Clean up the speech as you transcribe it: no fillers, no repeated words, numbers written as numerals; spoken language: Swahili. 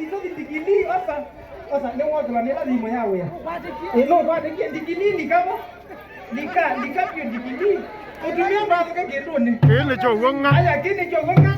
Eso digili osa ne wa kula ne la limo yawe ya no wa de digili ni kamo lika pio digili otumia ba ka ke do ne ke ne jo wonga aya ke ne jo wonga